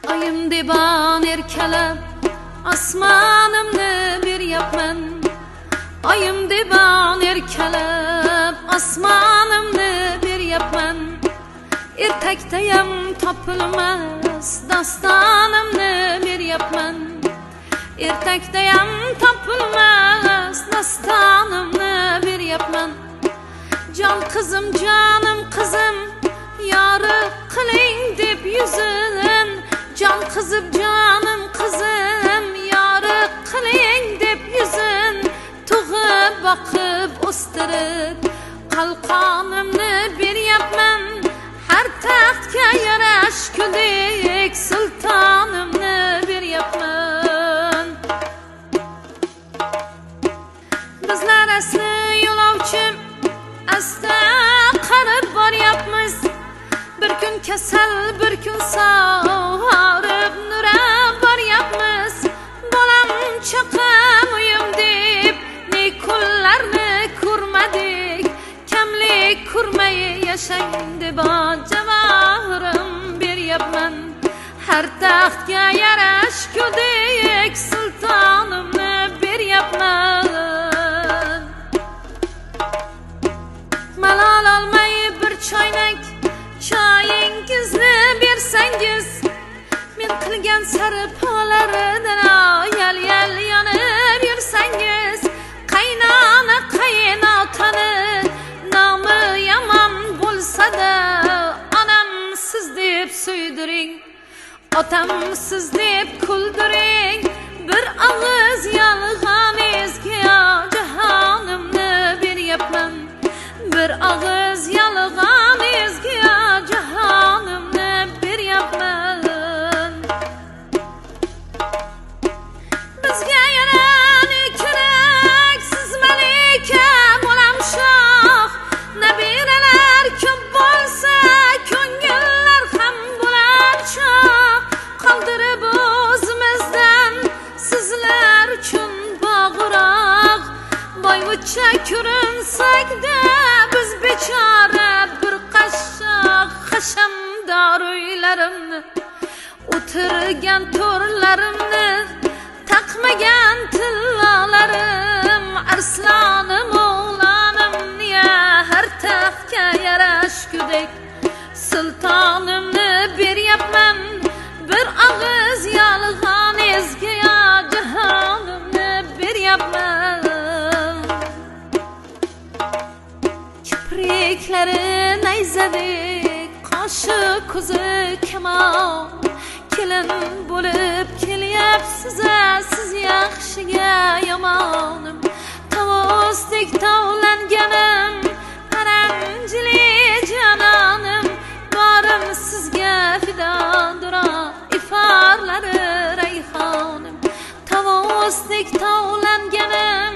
Ayım diban erkelep asmanımni bir yapman. Ayım diban erkelep asmanımni bir yapman. Ertakdayam topilmas dastanimni bir yapman. Ertakdayam topilmas dastanimni bir yapman. Can kızım canım kızım yarı qiling deb yüzün. Can kızım canım kızım yarı qiling deb yüzün. Tug'ib boqib o'stirib qalqonimni beryapman. Har taxtga yarashgudek sultonimni beryapman. Bizlar asli yo'lovchim asta qarib boryapmiz. Bir kun kasal bir kun sog'ib nurab boryapmiz. Bolam chaqam uyim deb ne kunlarni ko'rmadik. Kamlik ko'rmay yashang deb javohirim beryapman. Har taxtga yarashgudek sultonimni beryapman. Malol olmay bir choynak choyingizni bersangiz, men qilgan sarpolaridan yal yonib yursangiz, qaynona qaynotani nomi yomon bo'lsa-da, onam siz deb suydiring, otam siz deb kuldiring. Bir og'iz yolg'oningizga jahonimni beryapman. Bir og'iz yolg'oningizga jahonimni beryapman. Bizga yana ne kerak? Siz malika, bolam shoh. Nabiralar ko'p bo'lsa, ko'ngillar ham bo'lar shoh. Qoldirib o'zimizdan sizlar uchun bog'roq. Boyvuchcha ko'rinsak-da biz bechora bir qashshoq hashamdor uylarimni, o'tirgan to'rlarimni, taqmagan tillolarim, arslonim o'g'lonim niya har taxtga yarashgudek sultonimni beryapman. Bir og'iz yolg'oningizga jahonimni beryapman. Kipriklari nayzadek, qoshi ko'zi kamon. Kelin bo'lib kelyapsiz, siz yaxshiga yomonim. Tovuzdek tovlanganim, paranjili janonim. Borim sizga fidodir, iforlari rayhonim. Tovuzdek tovlanganim,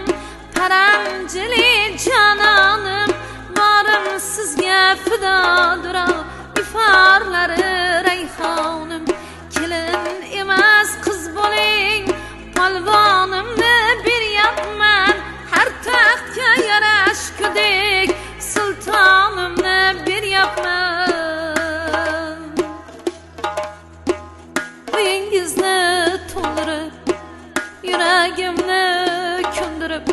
paranjili janonim. Borim sizga fidodir, iforlari rayhonim. Kelin emas qiz bo'ling, polvonimni beryapman. Har taxtga yarashgudek sultonimni beryapman. Uyingizni to'ldirib, yuragimni ko'ndirib,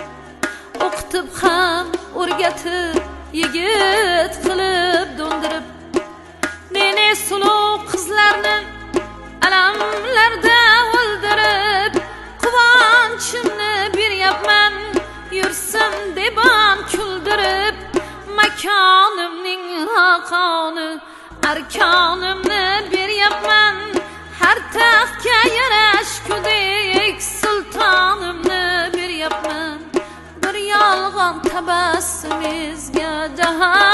o'qitib ham o'rgatib, yigit qilib do'ndirib, ne suluv qizlarni alamlarda o'ldirib, quvonchimni beryapman. Yursin debam kuldirib, makonimning raqoni, arkonimni beryapman. Har taxtga yarashgudek sultonimni beryapman. Bir yolg'on tabassumingizga jahon